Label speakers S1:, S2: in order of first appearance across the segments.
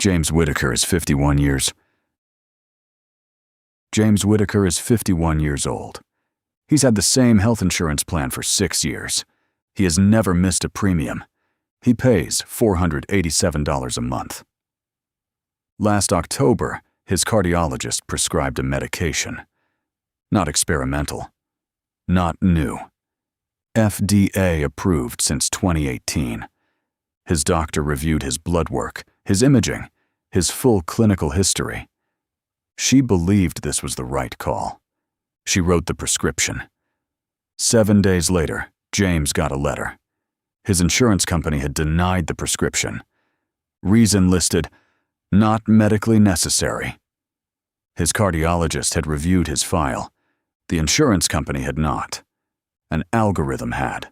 S1: James Whitaker is 51 years. James Whitaker is 51 years old. He's had the same health insurance plan for 6 years. He has never missed a premium. He pays $487 a month. Last October, his cardiologist prescribed a medication. Not experimental. Not new. FDA-approved since 2018. His doctor reviewed his blood work, his imaging, his full clinical history. She believed this was the right call. She wrote the prescription. 7 days later, James got a letter. His insurance company had denied the prescription. Reason listed, not medically necessary. His cardiologist had reviewed his file. The insurance company had not. An algorithm had.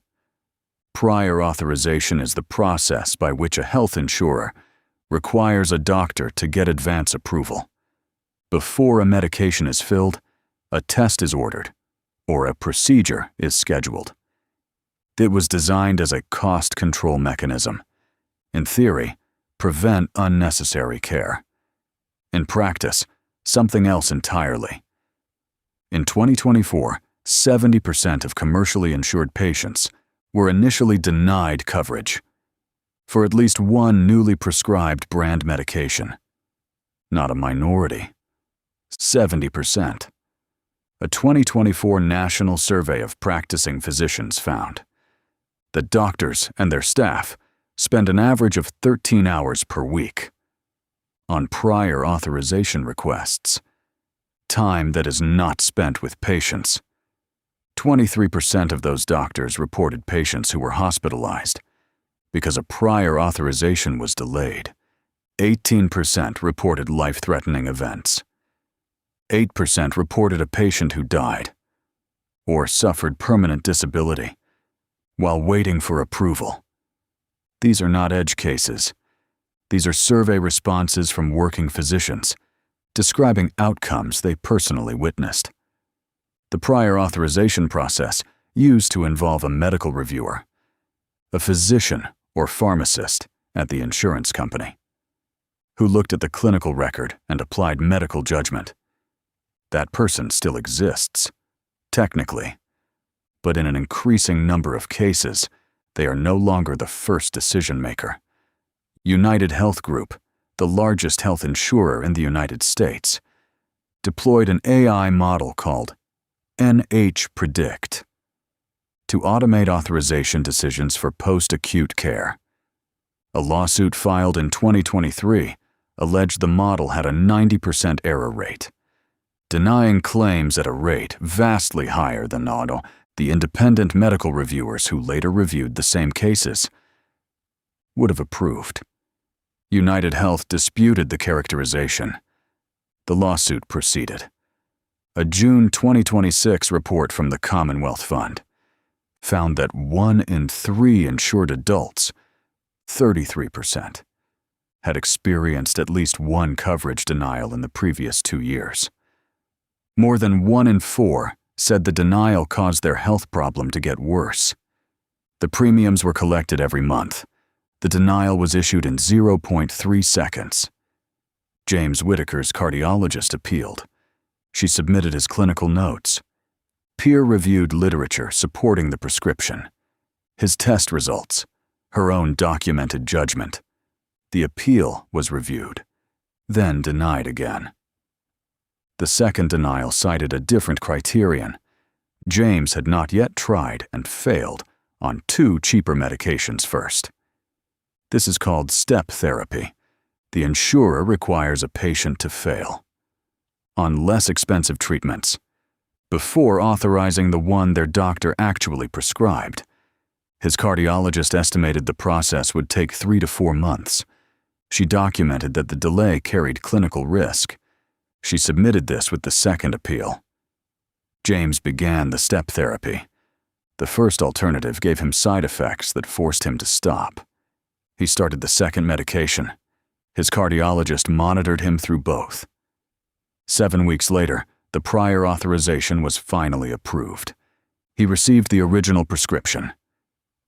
S1: Prior authorization is the process by which a health insurer requires a doctor to get advance approval. Before a medication is filled, a test is ordered, or a procedure is scheduled. It was designed as a cost control mechanism. In theory, prevent unnecessary care. In practice, something else entirely. In 2024, 70% of commercially insured patients were initially denied coverage for at least one newly prescribed brand medication. Not a minority. 70%. A 2024 national survey of practicing physicians found that doctors and their staff spend an average of 13 hours per week on prior authorization requests, time that is not spent with patients. 23% of those doctors reported patients who were hospitalized because a prior authorization was delayed. 18% reported life-threatening events. 8% reported a patient who died or suffered permanent disability while waiting for approval. These are not edge cases. These are survey responses from working physicians describing outcomes they personally witnessed. The prior authorization process used to involve a medical reviewer, a physician or pharmacist at the insurance company, who looked at the clinical record and applied medical judgment. That person still exists, technically, but in an increasing number of cases, they are no longer the first decision-maker. United Health Group, the largest health insurer in the United States, deployed an AI model called NH-Predict to automate authorization decisions for post-acute care. A lawsuit filed in 2023 alleged the model had a 90% error rate, denying claims at a rate vastly higher than the independent medical reviewers who later reviewed the same cases would have approved. United Health disputed the characterization. The lawsuit proceeded. A June 2026 report from the Commonwealth Fund found that 1 in 3 insured adults, 33%, had experienced at least one coverage denial in the previous 2 years. More than 1 in 4 said the denial caused their health problem to get worse. The premiums were collected every month. The denial was issued in 0.3 seconds. James Whitaker's cardiologist appealed. She submitted his clinical notes, peer-reviewed literature supporting the prescription, his test results, her own documented judgment. The appeal was reviewed, then denied again. The second denial cited a different criterion. James had not yet tried and failed on 2 cheaper medications first. This is called step therapy. The insurer requires a patient to fail on less expensive treatments before authorizing the one their doctor actually prescribed. His cardiologist estimated the process would take 3 to 4 months. She documented that the delay carried clinical risk. She submitted this with the second appeal. James began the step therapy. The first alternative gave him side effects that forced him to stop. He started the second medication. His cardiologist monitored him through both. 7 weeks later, the prior authorization was finally approved. He received the original prescription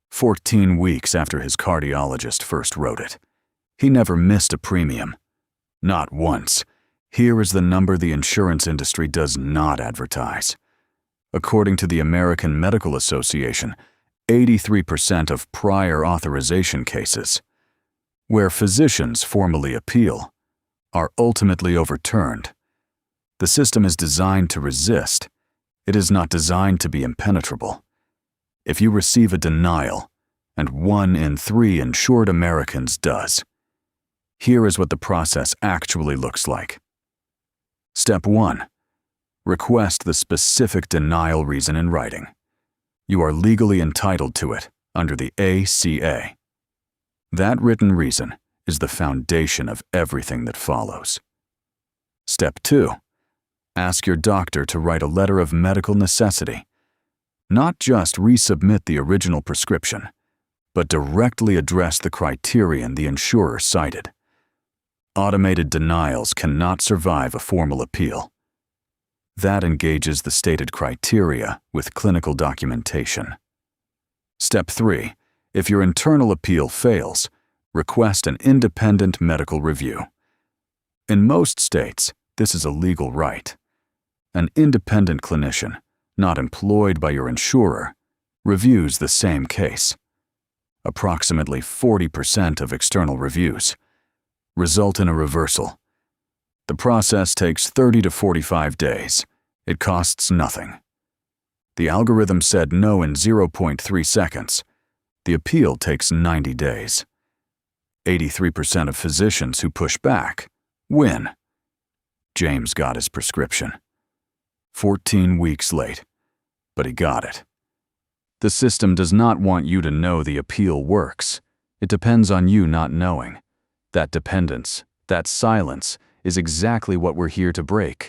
S1: 14 weeks after his cardiologist first wrote it. He never missed a premium. Not once. Here is the number the insurance industry does not advertise. According to the American Medical Association, 83% of prior authorization cases, where physicians formally appeal, are ultimately overturned. The system is designed to resist. It is not designed to be impenetrable. If you receive a denial, and 1 in 3 insured Americans does, here is what the process actually looks like. Step 1. Request the specific denial reason in writing. You are legally entitled to it under the ACA. That written reason is the foundation of everything that follows. Step 2. Ask your doctor to write a letter of medical necessity. Not just resubmit the original prescription, but directly address the criterion the insurer cited. Automated denials cannot survive a formal appeal. That engages the stated criteria with clinical documentation. Step 3. If your internal appeal fails, request an independent medical review. In most states, this is a legal right. An independent clinician, not employed by your insurer, reviews the same case. Approximately 40% of external reviews result in a reversal. The process takes 30 to 45 days. It costs nothing. The algorithm said no in 0.3 seconds. The appeal takes 90 days. 83% of physicians who push back win. James got his prescription. 14 weeks late, but he got it. The system does not want you to know the appeal works. It depends on you not knowing. That dependence, that silence, is exactly what we're here to break.